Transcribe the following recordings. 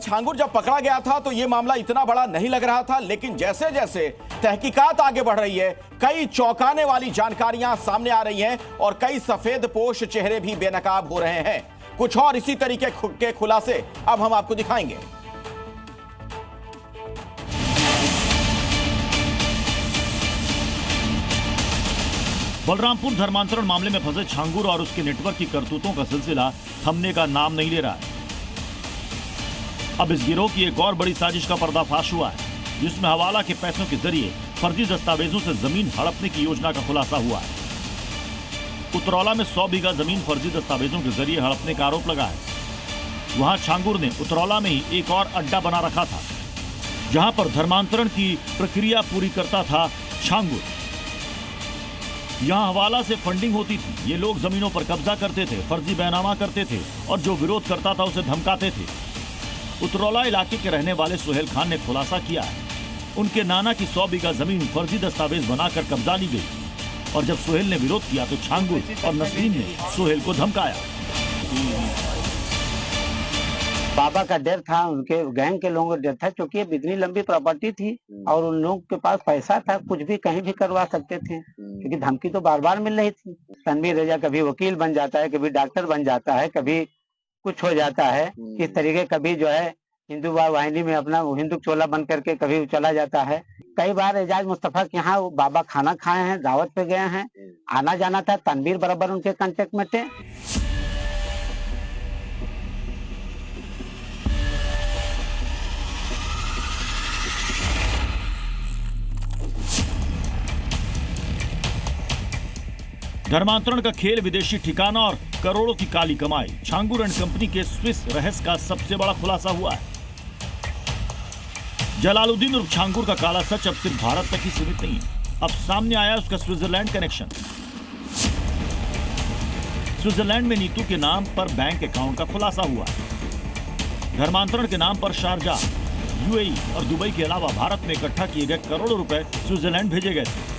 छांगुर जब पकड़ा गया था तो यह मामला इतना बड़ा नहीं लग रहा था, लेकिन जैसे जैसे तहकीकात आगे बढ़ रही है, कई चौंकाने वाली जानकारियां सामने आ रही हैं और कई सफेदपोश चेहरे भी बेनकाब हो रहे हैं। कुछ और इसी तरीके के खुलासे अब हम आपको दिखाएंगे। बलरामपुर धर्मांतरण मामले में फंसे छांगुर और उसके नेटवर्क की करतूतों का सिलसिला थमने का नाम नहीं ले रहा है। अब इस गिरोह की एक और बड़ी साजिश का पर्दाफाश हुआ है, जिसमें हवाला के पैसों के जरिए फर्जी दस्तावेजों से जमीन हड़पने की योजना का खुलासा हुआ है। उतरौला में 100 बीघा जमीन फर्जी दस्तावेजों के जरिए हड़पने का आरोप लगा है। वहां छांगुर ने उतरौला में ही एक और अड्डा बना रखा था, जहां पर धर्मांतरण की प्रक्रिया पूरी करता था छांगुर। यहाँ हवाला से फंडिंग होती थी, ये लोग जमीनों पर कब्जा करते थे, फर्जी बैनामा करते थे और जो विरोध करता था उसे धमकाते थे। उतरौला इलाके के रहने वाले सुहेल खान ने खुलासा किया है, उनके नाना की 100 बीघा जमीन फर्जी दस्तावेज बनाकर कब्जा ली गई और जब सुहेल ने विरोध किया तो छांगुर और नसरीन ने सुहेल को धमकाया। बाबा का डर था, उनके गैंग के लोगों का डर था, क्योंकि इतनी लंबी प्रॉपर्टी थी और उन लोगों के पास पैसा था, कुछ भी कहीं भी करवा सकते थे, क्योंकि धमकी तो बार बार मिल रही थी। तनवीर रजा कभी वकील बन जाता है, कभी डॉक्टर बन जाता है, कभी कुछ हो जाता है, किस तरीके कभी जो है हिंदू वाहिनी में अपना हिंदू चोला बन करके कभी चला जाता है। कई बार एजाज मुस्तफा के यहाँ बाबा खाना खाए हैं, दावत पे गए हैं, आना जाना था, तनवीर बराबर उनके कांटेक्ट में थे। धर्मांतरण का खेल, विदेशी ठिकाना और करोड़ों की काली कमाई, छांगुर एंड कंपनी के स्विस रहस्य का सबसे बड़ा खुलासा हुआ है। जलालुद्दीन उर्फ छांगुर का काला सच अब सिर्फ भारत तक ही सीमित नहीं है, अब सामने आया उसका स्विट्जरलैंड कनेक्शन। स्विट्जरलैंड में नीतू के नाम पर बैंक अकाउंट का खुलासा हुआ है। धर्मांतरण के नाम पर शारजाह, यूएई और दुबई के अलावा भारत में इकट्ठा किए गए करोड़ों रुपए स्विट्जरलैंड भेजे गए थे।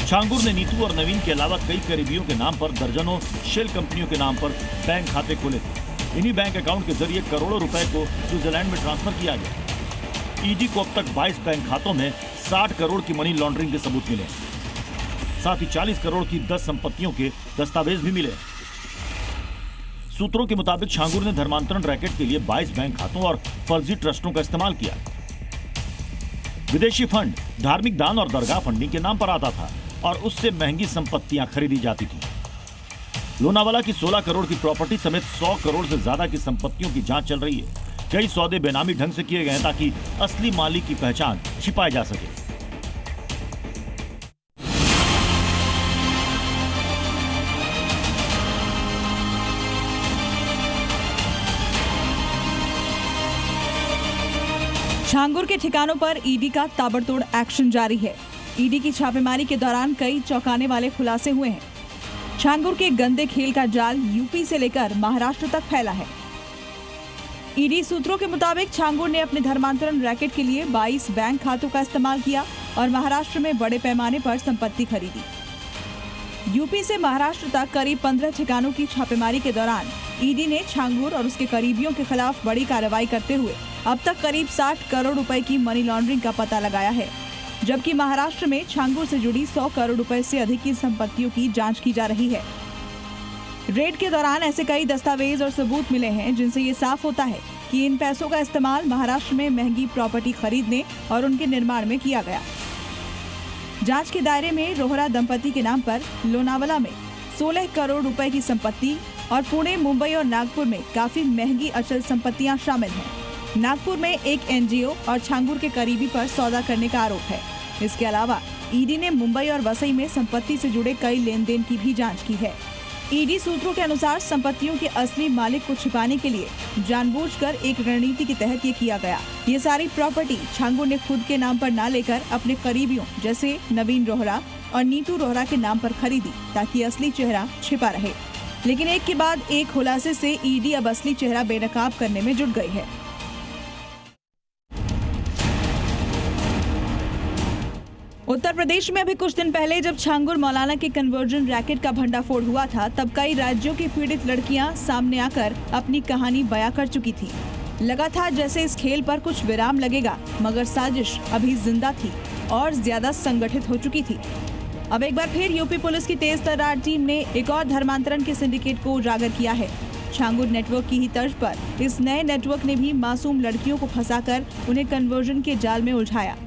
छांगुर ने नीतू और नवीन के अलावा कई करीबियों के नाम पर दर्जनों शेल कंपनियों के नाम पर बैंक खाते खोले थे। इन्हीं बैंक अकाउंट के जरिए करोड़ों रुपए को स्विट्जरलैंड में ट्रांसफर किया गया। ईडी को अब तक 22 बैंक खातों में 60 करोड़ की मनी लॉन्ड्रिंग के सबूत मिले, साथ ही 40 करोड़ की 10 संपत्तियों के दस्तावेज भी मिले। सूत्रों के मुताबिक छांगुर ने धर्मांतरण रैकेट के लिए 22 बैंक खातों और फर्जी ट्रस्टों का इस्तेमाल किया। विदेशी फंड धार्मिक दान और दरगाह फंडिंग के नाम पर आता था और उससे महंगी संपत्तियां खरीदी जाती थी। लोनावाला की 16 करोड़ की प्रॉपर्टी समेत 100 करोड़ से ज्यादा की संपत्तियों की जांच चल रही है। कई सौदे बेनामी ढंग से किए गए हैं ताकि असली मालिक की पहचान छिपाई जा सके। छांगुर के ठिकानों पर ईडी का ताबड़तोड़ एक्शन जारी है। ईडी की छापेमारी के दौरान कई चौंकाने वाले खुलासे हुए हैं। छांगुर के गंदे खेल का जाल यूपी से लेकर महाराष्ट्र तक फैला है। ईडी सूत्रों के मुताबिक छांगुर ने अपने धर्मांतरण रैकेट के लिए 22 बैंक खातों का इस्तेमाल किया और महाराष्ट्र में बड़े पैमाने पर संपत्ति खरीदी। यूपी से महाराष्ट्र तक करीब 15 ठिकानों की छापेमारी के दौरान ईडी ने छांगुर और उसके करीबियों के खिलाफ बड़ी कार्रवाई करते हुए अब तक करीब 60 करोड़ रुपए की मनी लॉन्ड्रिंग का पता लगाया है, जबकि महाराष्ट्र में छांगुर से जुड़ी 100 करोड़ रुपए से अधिक की संपत्तियों की जांच की जा रही है। रेड के दौरान ऐसे कई दस्तावेज और सबूत मिले हैं जिनसे ये साफ होता है कि इन पैसों का इस्तेमाल महाराष्ट्र में महंगी प्रॉपर्टी खरीदने और उनके निर्माण में किया गया। जांच के दायरे में रोहरा दंपति के नाम पर लोनावाला में 16 करोड़ रुपए की संपत्ति और पुणे, मुंबई और नागपुर में काफी महंगी अचल संपत्तियां शामिल हैं। नागपुर में एक एनजीओ और छांगुर के करीबी पर सौदा करने का आरोप है। इसके अलावा ईडी ने मुंबई और वसई में संपत्ति से जुड़े कई लेन देन की भी जांच की है। ईडी सूत्रों के अनुसार संपत्तियों के असली मालिक को छिपाने के लिए जानबूझकर एक रणनीति के तहत ये किया गया। ये सारी प्रॉपर्टी छांगुर ने खुद के नाम पर न लेकर अपने करीबियों जैसे नवीन रोहरा और नीतू रोहरा के नाम पर खरीदी ताकि असली चेहरा छिपा रहे। लेकिन एक के बाद एक खुलासे से ईडी अब असली चेहरा बेनकाब करने में जुट गई है। उत्तर प्रदेश में अभी कुछ दिन पहले जब छांगुर मौलाना के कन्वर्जन रैकेट का भंडाफोड़ हुआ था, तब कई राज्यों की पीड़ित लड़कियां सामने आकर अपनी कहानी बयां कर चुकी थी। लगा था जैसे इस खेल पर कुछ विराम लगेगा, मगर साजिश अभी जिंदा थी और ज्यादा संगठित हो चुकी थी। अब एक बार फिर यूपी पुलिस की तेज तर्रार टीम ने एक और धर्मांतरण के सिंडिकेट को उजागर किया है। छांगुर नेटवर्क की ही तर्ज पर इस नए नेटवर्क ने भी मासूम लड़कियों को फंसाकर उन्हें कन्वर्जन के जाल में उलझाया।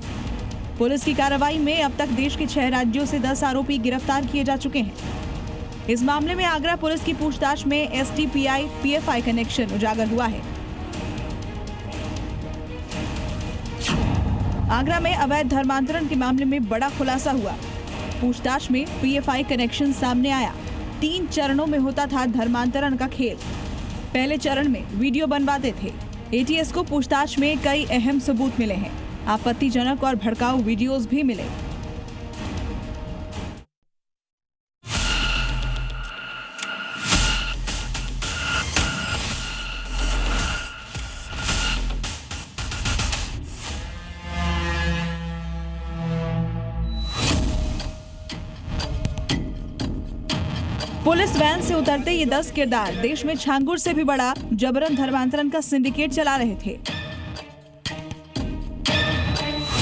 पुलिस की कार्रवाई में अब तक देश के 6 राज्यों से 10 आरोपी गिरफ्तार किए जा चुके हैं। इस मामले में आगरा पुलिस की पूछताछ में एसटीपीआई पीएफआई कनेक्शन उजागर हुआ है। आगरा में अवैध धर्मांतरण के मामले में बड़ा खुलासा हुआ। पूछताछ में पीएफआई कनेक्शन सामने आया। 3 चरणों में होता था धर्मांतरण का खेल। पहले चरण में वीडियो बनवाते थे। एटीएस को पूछताछ में कई अहम सबूत मिले हैं। आपत्तिजनक और भड़काऊ वीडियोस भी मिले। पुलिस वैन से उतरते ये 10 किरदार देश में छांगुर से भी बड़ा जबरन धर्मांतरण का सिंडिकेट चला रहे थे।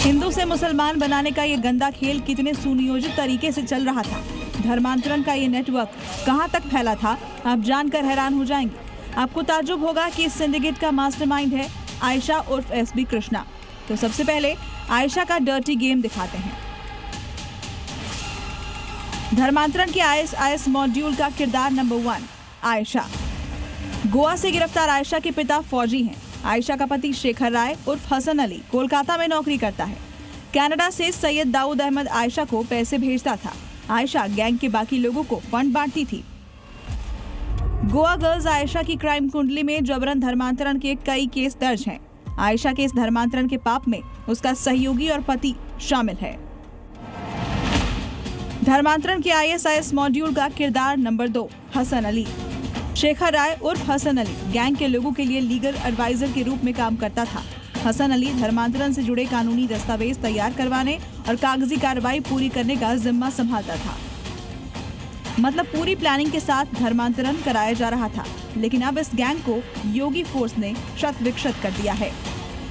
हिंदू से मुसलमान बनाने का ये गंदा खेल कितने सुनियोजित तरीके से चल रहा था। धर्मांतरण का ये नेटवर्क कहां तक फैला था, आप जानकर हैरान हो जाएंगे। आपको ताज्जुब होगा कि इस सिंडिकेट का मास्टरमाइंड है आयशा उर्फ एसबी कृष्णा। तो सबसे पहले आयशा का डर्टी गेम दिखाते हैं। धर्मांतरण के आईएसआईएस मॉड्यूल का किरदार नंबर 1 आयशा। गोवा से गिरफ्तार आयशा के पिता फौजी हैं। आयशा का पति शेखर राय उर्फ हसन अली कोलकाता में नौकरी करता है। कनाडा से सैयद दाऊद अहमद आयशा को पैसे भेजता था। आयशा गैंग के बाकी लोगों को फंड बांटती थी। गोवा गर्ल्स आयशा की क्राइम कुंडली में जबरन धर्मांतरण के कई केस दर्ज हैं। आयशा के इस धर्मांतरण के पाप में उसका सहयोगी और पति शामिल है। धर्मांतरण के आईएसआईएस मॉड्यूल का किरदार नंबर 2 हसन अली। शेखर राय उर्फ हसन अली गैंग के लोगों के लिए लीगल एडवाइजर के रूप में काम करता था। हसन अली धर्मांतरण से जुड़े कानूनी दस्तावेज तैयार करवाने और कागजी कार्रवाई पूरी करने का जिम्मा संभालता था। मतलब पूरी प्लानिंग के साथ धर्मांतरण कराया जा रहा था। लेकिन अब इस गैंग को योगी फोर्स ने शत विक्षत कर दिया है।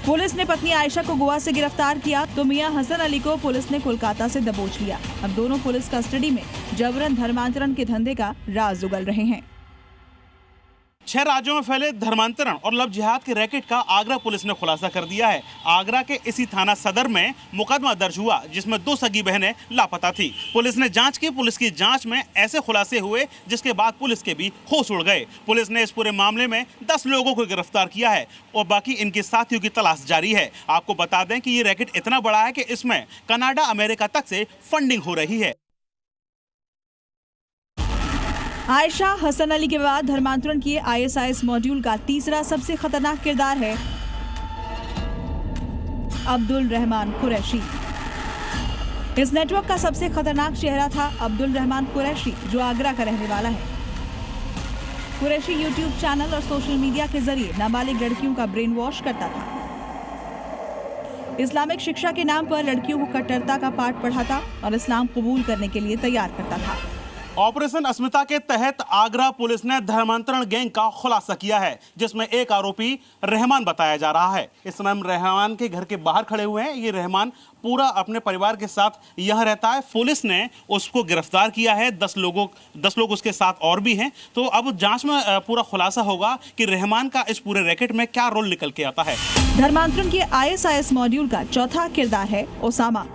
पुलिस ने पत्नी आयशा को गोवा से गिरफ्तार किया तो मियां हसन अली को पुलिस ने कोलकाता से दबोच लिया। अब दोनों पुलिस कस्टडी में जबरन धर्मांतरण के धंधे का राज उगल रहे हैं। 6 राज्यों में फैले धर्मांतरण और लव जिहाद के रैकेट का आगरा पुलिस ने खुलासा कर दिया है। आगरा के इसी थाना सदर में मुकदमा दर्ज हुआ जिसमें 2 सगी बहनें लापता थी। पुलिस ने जांच की। पुलिस की जांच में ऐसे खुलासे हुए जिसके बाद पुलिस के भी होश उड़ गए। पुलिस ने इस पूरे मामले में 10 लोगों को गिरफ्तार किया है और बाकी इनके साथियों की तलाश जारी है। आपको बता दें कि ये रैकेट इतना बड़ा है कि इसमें कनाडा, अमेरिका तक से फंडिंग हो रही है। आयशा हसन अली के बाद धर्मांतरण किए आईएसआईएस मॉड्यूल का तीसरा सबसे खतरनाक किरदार है अब्दुल रहमान कुरैशी। इस नेटवर्क का सबसे खतरनाक चेहरा था अब्दुल रहमान कुरैशी, जो आगरा का रहने वाला है। कुरैशी यूट्यूब चैनल और सोशल मीडिया के जरिए नाबालिग लड़कियों का ब्रेन वॉश करता था। इस्लामिक शिक्षा के नाम पर लड़कियों को कट्टरता का पाठ पढ़ाता और इस्लाम कबूल करने के लिए तैयार करता था। ऑपरेशन अस्मिता के तहत आगरा पुलिस ने धर्मांतरण गैंग का खुलासा किया है जिसमें एक आरोपी रहमान बताया जा रहा है। इस समय हम रहमान के घर के बाहर खड़े हुए हैं। ये रहमान पूरा अपने परिवार के साथ यह रहता है। पुलिस ने उसको गिरफ्तार किया है। 10 लोग उसके साथ और भी हैं। तो अब जांच में पूरा खुलासा होगा कि रहमान का इस पूरे रैकेट में क्या रोल निकल के आता है। धर्मांतरण के आईएसआईएस मॉड्यूल का चौथा किरदार है ओसामा।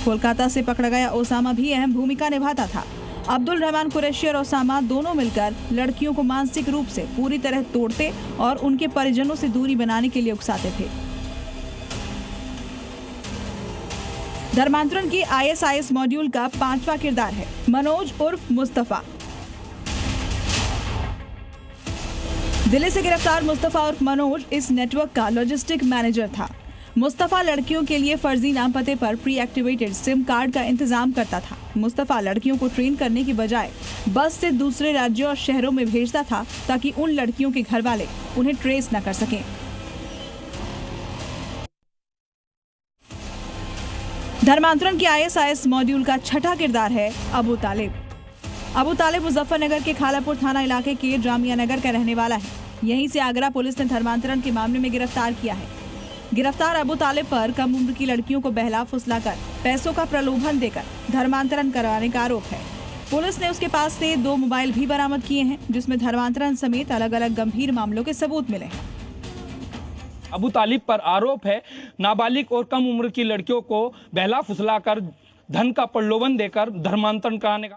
कोलकाता से पकड़ा गया ओसामा भी अहम भूमिका निभाता था। अब्दुल रहमान कुरैशी और ओसामा दोनों मिलकर लड़कियों को मानसिक रूप से पूरी तरह तोड़ते और उनके परिजनों से दूरी बनाने के लिए उकसाते थे। धर्मांतरण के आईएसआईएस मॉड्यूल का 5वां किरदार है मनोज उर्फ मुस्तफा। दिल्ली से गिरफ्तार मुस्तफा उर्फ मनोज इस नेटवर्क का लॉजिस्टिक मैनेजर था। मुस्तफा लड़कियों के लिए फर्जी नाम पते पर प्री एक्टिवेटेड सिम कार्ड का इंतजाम करता था। मुस्तफा लड़कियों को ट्रेन करने की बजाय बस से दूसरे राज्यों और शहरों में भेजता था ताकि उन लड़कियों के घर वाले उन्हें ट्रेस न कर सकें। धर्मांतरण के ISIS मॉड्यूल का छठा किरदार है अबू तालिब। अबू तालिब मुजफ्फरनगर के खालापुर थाना इलाके के जामिया नगर का रहने वाला है। यहीं से आगरा पुलिस ने धर्मांतरण के मामले में गिरफ्तार किया है। गिरफ्तार अबू तालिब पर कम उम्र की लड़कियों को बहला फुसलाकर पैसों का प्रलोभन देकर धर्मांतरण करवाने का आरोप है। पुलिस ने उसके पास से 2 मोबाइल भी बरामद किए हैं, जिसमें धर्मांतरण समेत अलग अलग गंभीर मामलों के सबूत मिले हैं। अबू तालिब पर आरोप है नाबालिग और कम उम्र की लड़कियों को बहला फुसलाकर धन का प्रलोभन देकर धर्मांतरण कराने का।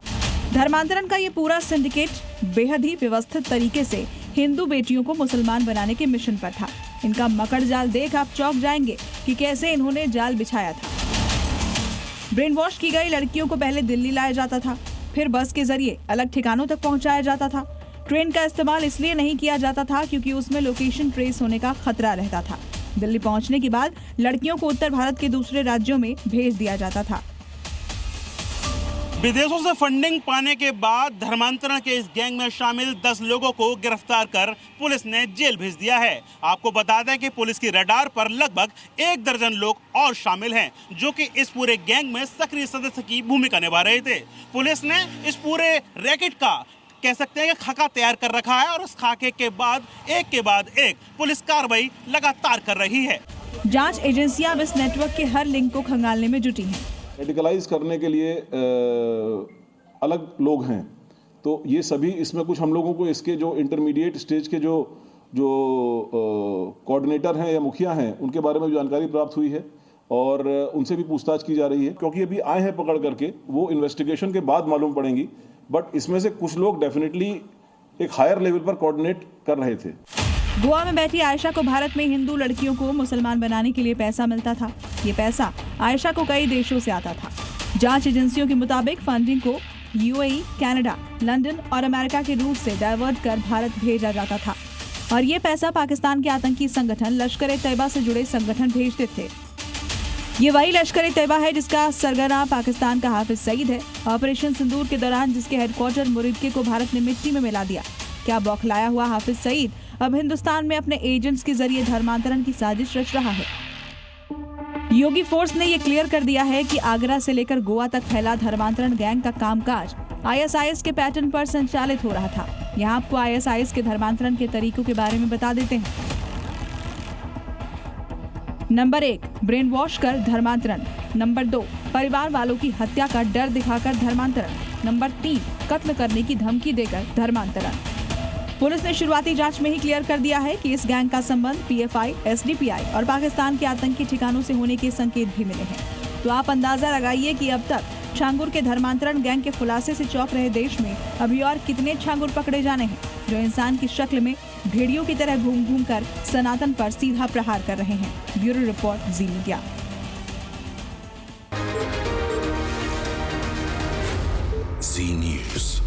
धर्मांतरण का ये पूरा सिंडिकेट बेहद ही व्यवस्थित तरीके से हिंदू बेटियों को मुसलमान बनाने के मिशन पर था। इनका मकड़ जाल देख आप चौंक जाएंगे कि कैसे इन्होंने जाल बिछाया था। ब्रेन वॉश की गई लड़कियों को पहले दिल्ली लाया जाता था, फिर बस के जरिए अलग ठिकानों तक पहुंचाया जाता था। ट्रेन का इस्तेमाल इसलिए नहीं किया जाता था क्योंकि उसमें लोकेशन ट्रेस होने का खतरा रहता था। दिल्ली पहुंचने के बाद लड़कियों को उत्तर भारत के दूसरे राज्यों में भेज दिया जाता था। विदेशों से फंडिंग पाने के बाद धर्मांतरण के इस गैंग में शामिल 10 लोगों को गिरफ्तार कर पुलिस ने जेल भेज दिया है। आपको बता दें कि पुलिस की रडार पर लगभग 1 दर्जन लोग और शामिल हैं, जो कि इस पूरे गैंग में सक्रिय सदस्य की भूमिका निभा रहे थे। पुलिस ने इस पूरे रैकेट का कह सकते हैं कि खाका तैयार कर रखा है और उस खाके के बाद एक पुलिस कार्रवाई लगातार कर रही है। जांच एजेंसियां अब इस नेटवर्क के हर लिंक को खंगालने में जुटी हैं। मेडिकलाइज करने के लिए अलग लोग हैं, तो ये सभी इसमें कुछ हम लोगों को इसके जो इंटरमीडिएट स्टेज के जो कोऑर्डिनेटर हैं या मुखिया हैं उनके बारे में जानकारी प्राप्त हुई है और उनसे भी पूछताछ की जा रही है, क्योंकि अभी आए हैं पकड़ करके, वो इन्वेस्टिगेशन के बाद मालूम पड़ेंगी। बट इसमें से कुछ लोग डेफिनेटली एक हायर लेवल पर कोऑर्डिनेट कर रहे थे। गोवा में बैठी आयशा को भारत में हिंदू लड़कियों को मुसलमान बनाने के लिए पैसा मिलता था। ये पैसा आयशा को कई देशों से आता था। जांच एजेंसियों के मुताबिक फंडिंग को UAE, कनाडा, लंदन और अमेरिका के रूट से डाइवर्ट कर भारत भेजा जाता था और ये पैसा पाकिस्तान के आतंकी संगठन लश्कर-ए-तैयबा से जुड़े संगठन भेजते थे। ये वही लश्कर-ए-तैयबा है जिसका सरगना पाकिस्तान का हाफिज सईद है। ऑपरेशन सिंदूर के दौरान जिसके हेडक्वार्टर मुरीदके को भारत ने मिट्टी में मिला दिया। क्या बौखलाया हुआ हाफिज सईद अब हिंदुस्तान में अपने एजेंट्स के जरिए धर्मांतरण की साजिश रच रहा है। योगी फोर्स ने ये क्लियर कर दिया है कि आगरा से लेकर गोवा तक फैला धर्मांतरण गैंग का कामकाज ISIS के पैटर्न पर संचालित हो रहा था। यहाँ आपको ISIS के धर्मांतरण के तरीकों के बारे में बता देते हैं। नंबर 1, ब्रेन वॉश कर धर्मांतरण। नंबर 2, परिवार वालों की हत्या का डर दिखाकर धर्मांतरण। नंबर 3, कत्ल करने की धमकी देकर धर्मांतरण। पुलिस ने शुरुआती जांच में ही क्लियर कर दिया है कि इस गैंग का संबंध PFI, SDPI और पाकिस्तान के आतंकी ठिकानों से होने के संकेत भी मिले हैं। तो आप अंदाजा लगाइए कि अब तक छांगुर के धर्मांतरण गैंग के खुलासे से चौंक रहे देश में अभी और कितने छांगुर पकड़े जाने हैं, जो इंसान की शक्ल में भेड़ियों की तरह घूम घूम कर सनातन पर सीधा प्रहार कर रहे हैं। ब्यूरो रिपोर्ट, जी मीडिया। जी न्यूज़।